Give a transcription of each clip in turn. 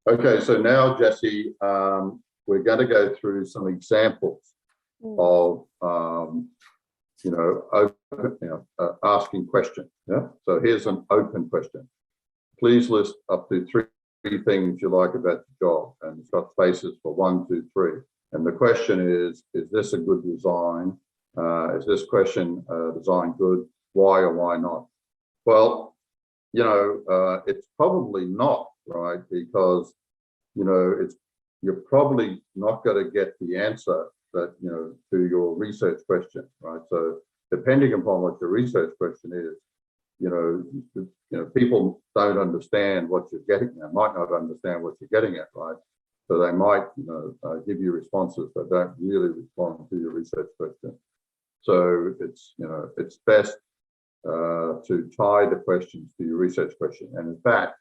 Okay, so now, Jessie, we're going to go through some examples of, asking questions. Yeah. So here's an open question. Please list up to three things you like about the job, and it's got spaces for 1, 2, 3. And the question is this a good design? Is this question design good? Why or why not? Well, it's probably not, right? Because, you're probably not going to get the answer that, to your research question, right? So depending upon what your research question is, people don't understand what you're getting at, might not understand what you're getting at, right? So they might, give you responses that don't really respond to your research question. So it's best to tie the questions to your research question. And in fact,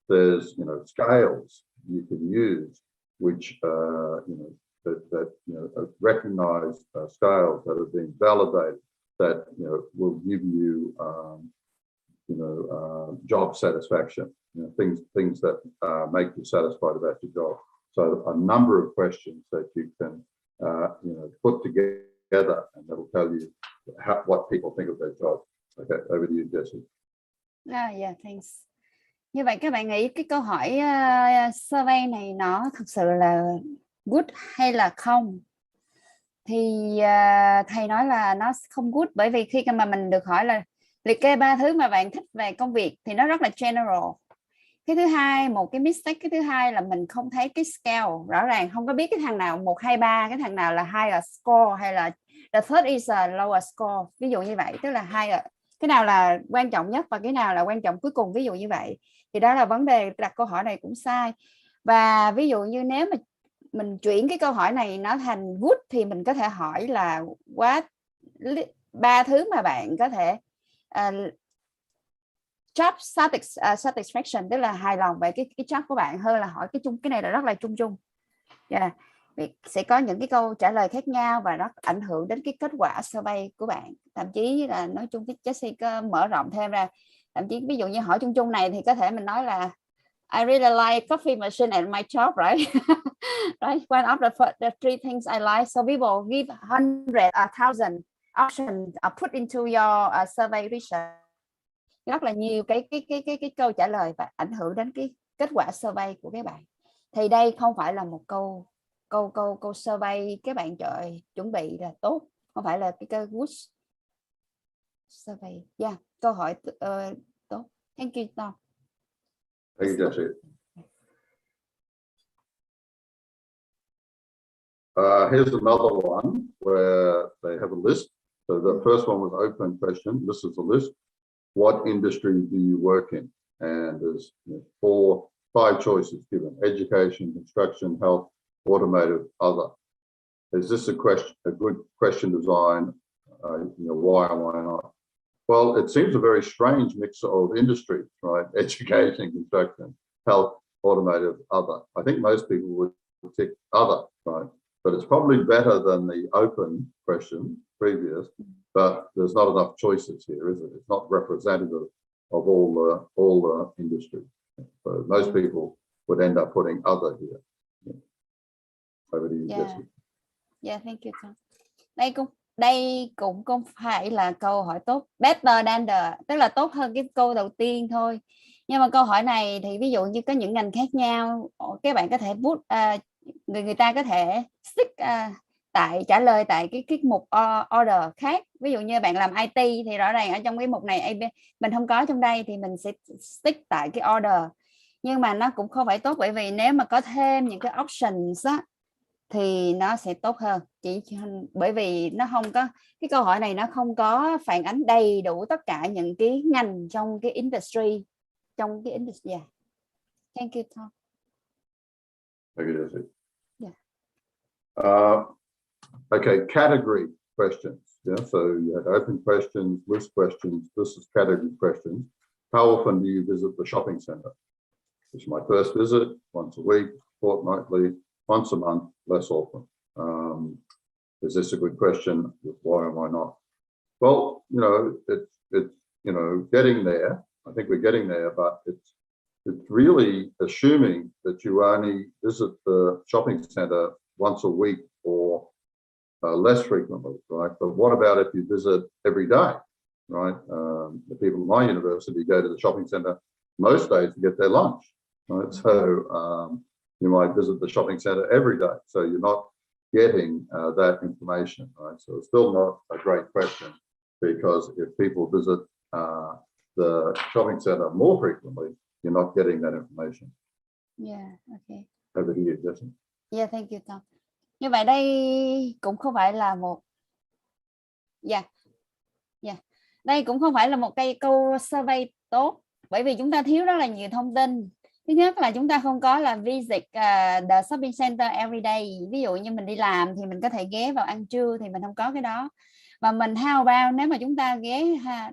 there's scales you can use which recognize scales that have been validated that will give you job satisfaction, things that make you satisfied about your job. So a number of questions that you can put together, and that'll tell you what people think of their job. Okay, over to you, Jessie. Yeah, thanks. Như vậy các bạn nghĩ cái câu hỏi survey này nó thực sự là good hay là không? Thì thầy nói là nó không good, bởi vì khi mà mình được hỏi là liệt kê 3 thứ mà bạn thích về công việc thì nó rất là general. Cái thứ hai, một cái mistake, cái thứ hai là mình không thấy cái scale rõ ràng, không có biết cái thằng nào 1, 2, 3, cái thằng nào là higher score hay là the third is a lower score, ví dụ như vậy, tức là cái nào là quan trọng nhất và cái nào là quan trọng cuối cùng, ví dụ như vậy. Thì đó là vấn đề, đặt câu hỏi này cũng sai. Và ví dụ như nếu mà mình chuyển cái câu hỏi này nó thành good thì mình có thể hỏi là ba thứ mà bạn có thể job satisfaction, tức là hài lòng về cái job của bạn, hơn là hỏi cái này là rất là chung. Yeah. Sẽ có những cái câu trả lời khác nhau và nó ảnh hưởng đến cái kết quả survey của bạn. Thậm chí là nói chung, cái Jessie có mở rộng thêm ra, thậm chí ví dụ như hỏi chung này thì có thể mình nói là I really like coffee machine at my job, right? Right? One of the 3 things I like. So we will give 100 or 1,000 options put into your survey research. Rất là nhiều cái câu trả lời và ảnh hưởng đến cái kết quả survey của các bạn. Thì đây không phải là một câu survey các bạn chuẩn bị là tốt, không phải là cái câu good survey. Yeah, câu hỏi tốt. Thank you, Tom. Thank you, Jessie. Here's another one where they have a list. So the first one was open question. This is a list. What industry do you work in? And there's 5 choices given: education, construction, health, automotive, other. Is this a good question design? Why or why not? Well, it seems a very strange mix of industries, right? Education, construction, health, automotive, other. I think most people would tick other, right? But it's probably better than the open question previous, but there's not enough choices here, is it? It's not representative of all the industries. So most people would end up putting other here. Over to you, Jessie. Yeah, thank you, Tom. Đây cũng không phải là câu hỏi tốt, better than tức là tốt hơn cái câu đầu tiên thôi. Nhưng mà câu hỏi này thì ví dụ như có những ngành khác nhau, các bạn có thể put người ta có thể stick trả lời tại cái mục order khác. Ví dụ như bạn làm IT thì rõ ràng ở trong cái mục này mình không có trong đây thì mình sẽ stick tại cái order. Nhưng mà nó cũng không phải tốt, bởi vì nếu mà có thêm những cái options á, thì nó sẽ tốt hơn. Bởi vì nó không có, cái câu hỏi này nó không có phản ánh đầy đủ tất cả những cái ngành trong cái industry. Yeah. Thank you, Tom. Thank you, Jessie. Yeah. Okay, category questions. Yeah, so you had open questions, list questions. This is category questions. How often do you visit the shopping center? This is my first visit, once a week, fortnightly, once a month, less often. Is this a good question? Why and why not? Well, it's getting there. I think we're getting there, but it's really assuming that you only visit the shopping centre once a week or less frequently, right? But what about if you visit every day, right? The people at my university go to the shopping centre most days to get their lunch, right? So you might visit the shopping centre every day, so you're not getting that information, right? So it's still not a great question, because if people visit the shopping centre more frequently, you're not getting that information. Yeah, okay. Over here, Jason. Yeah, thank you, Tom. Như vậy đây cũng không phải là một đây cũng không phải là một cái câu survey tốt, bởi vì chúng ta thiếu rất là nhiều thông tin. Thứ nhất là chúng ta không có là visit the shopping center every day. Ví dụ như mình đi làm thì mình có thể ghé vào ăn trưa, thì mình không có cái đó. Và mình how about nếu mà chúng ta ghé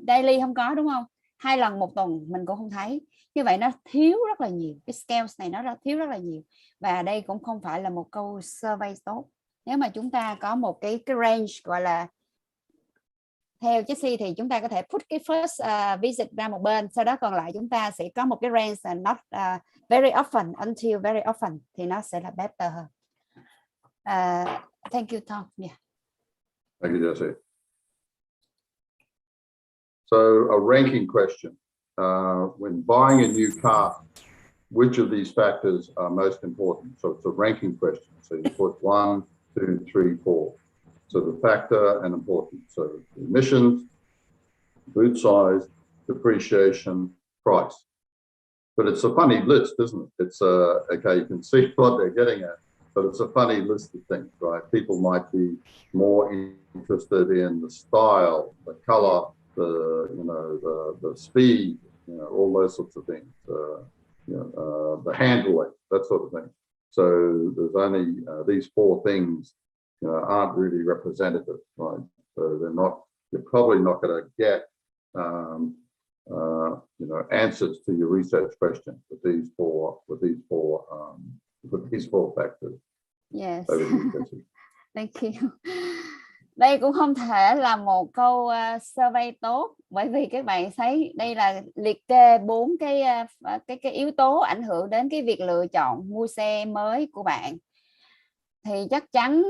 daily, không có, đúng không? 2 lần một tuần mình cũng không thấy. Như vậy nó thiếu rất là nhiều. Cái scales này nó thiếu rất là nhiều. Và đây cũng không phải là một câu survey tốt. Nếu mà chúng ta có một cái range gọi là theo Jessie thì chúng ta có thể put cái first visit ra một bên, sau đó còn lại chúng ta sẽ có một cái range not very often until very often, thì nó sẽ là better hơn. Thank you, Tom. Yeah. Thank you, Jessie. So a ranking question. When buying a new car, which of these factors are most important? So it's a ranking question. So you put 1, 2, 3, 4. So the factor and importance. So emissions, boot size, depreciation, price. But it's a funny list, isn't it? It's okay, you can see what they're getting at, but it's a funny list of things, right? People might be more interested in the style, the color, the speed, all those sorts of things. The handling, that sort of thing. So there's only these 4 things aren't really representative, right? So you're probably not going to get answers to your research question with these four factors. Yes. Thank you. Đây cũng không thể là một câu survey tốt, bởi vì các bạn thấy đây là liệt kê 4 cái yếu tố ảnh hưởng đến cái việc lựa chọn mua xe mới của bạn. Thì chắc chắn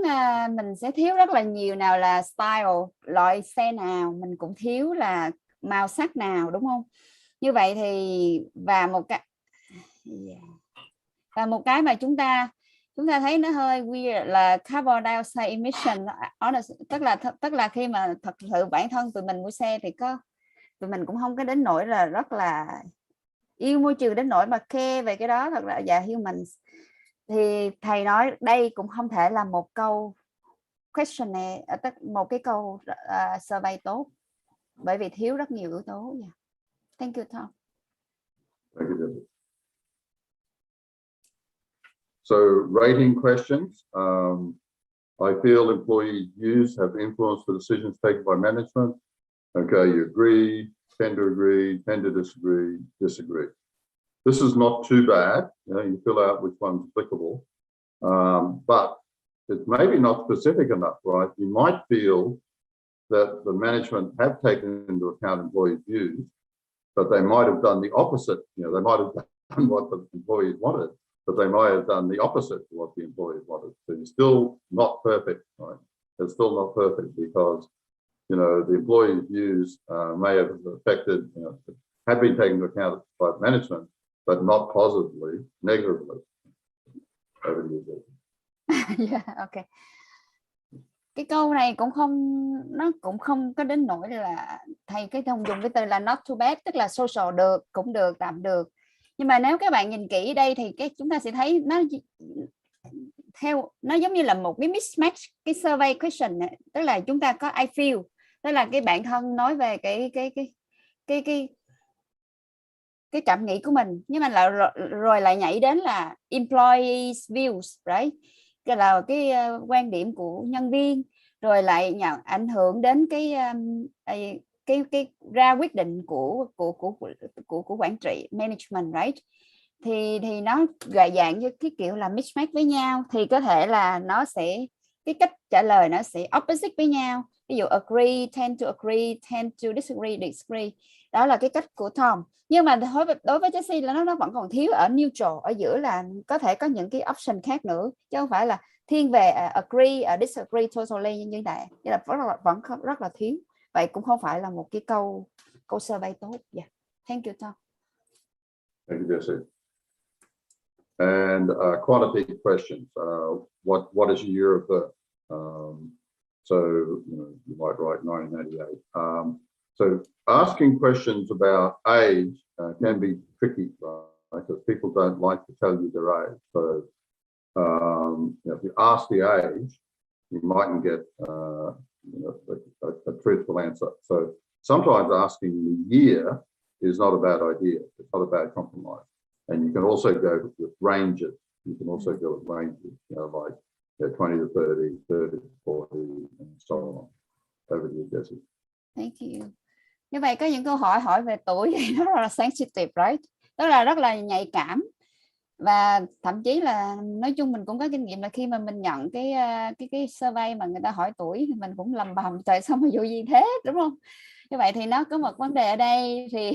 mình sẽ thiếu rất là nhiều, nào là style, loại xe nào, mình cũng thiếu là màu sắc nào, đúng không? Như vậy thì và một cái mà chúng ta thấy nó hơi weird là carbon dioxide emission. Tức là khi mà thật sự bản thân tụi mình mua xe thì tụi mình cũng không có đến nỗi là rất là yêu môi trường đến nỗi mà care về cái đó, thật là humans. Thì thầy nói đây cũng không thể là một câu questionnaire, một cái câu survey tốt, bởi vì thiếu rất nhiều yếu tố. Yeah. Thank you, Tom. Thank you, Debbie. So rating questions. I feel employee views have influenced the decisions taken by management. Okay, you agree, tend to agree, tend to disagree, disagree. This is not too bad. You fill out which one's applicable, but it's maybe not specific enough, right? You might feel that the management have taken into account employees' views, but they might have done the opposite. They might have done what the employees wanted, but they might have done the opposite to what the employees wanted. So you're still not perfect, right? It's still not perfect because, the employees' views may have affected, have been taken into account by management, but not positively, negatively. Over to you. Yeah, okay. Cái câu này nó cũng không có đến nỗi là thầy không dùng cái từ là not too bad, tức là social được, cũng được, tạm được. Nhưng mà nếu các bạn nhìn kỹ đây thì chúng ta sẽ thấy nó giống như là một cái mismatch, cái survey question này. Tức là chúng ta có I feel, tức là cái bản thân nói về cái cảm nghĩ của mình, nhưng mà rồi lại nhảy đến là employees views, right? Cái là cái quan điểm của nhân viên, rồi lại ảnh hưởng đến cái ra quyết định của quản trị, management, right? Thì nó gợi dạng như cái kiểu là mismatch với nhau, thì có thể là nó sẽ, cái cách trả lời nó sẽ opposite với nhau. ví dụ agree, tend to disagree. Đó là cái cách của Tom. Nhưng mà đối với Jessie là nó vẫn còn thiếu ở neutral, ở giữa là có thể có những cái option khác nữa, chứ không phải là thiên về agree, disagree totally như vậy. Nên là vẫn rất là thiếu. Vậy cũng không phải là một cái câu survey tốt. Yeah. Thank you, Tom. Thank you, Jessie. And quantitative questions. What is your year of birth? So you might write 1988. So asking questions about age can be tricky, right? Because people don't like to tell you their age. So if you ask the age, you mightn't get a truthful answer. So sometimes asking the year is not a bad idea. It's not a bad compromise. And you can also go with ranges. You can also go with ranges, like 20 to 30, 30 to 40, and so on. Over to you, Jessie. Thank you. Như vậy có những câu hỏi về tuổi thì nó rất là sensitive, right? Đó là rất là nhạy cảm. Và thậm chí là nói chung mình cũng có kinh nghiệm là khi mà mình nhận cái survey mà người ta hỏi tuổi thì mình cũng lầm bầm tại sao mà vụ gì thế, đúng không? Như vậy thì nó có một vấn đề ở đây thì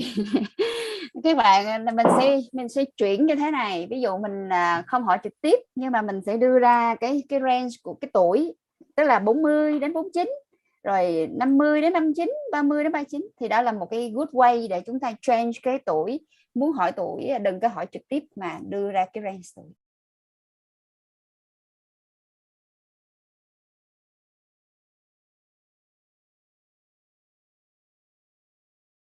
các bạn mình sẽ chuyển như thế này. Ví dụ mình không hỏi trực tiếp nhưng mà mình sẽ đưa ra cái range của cái tuổi, tức là 40 đến 49, rồi 50 đến 59, 30 đến 39, thì đó là một cái good way để chúng ta change cái tuổi. Muốn hỏi tuổi đừng có hỏi trực tiếp mà đưa ra cái range tuổi.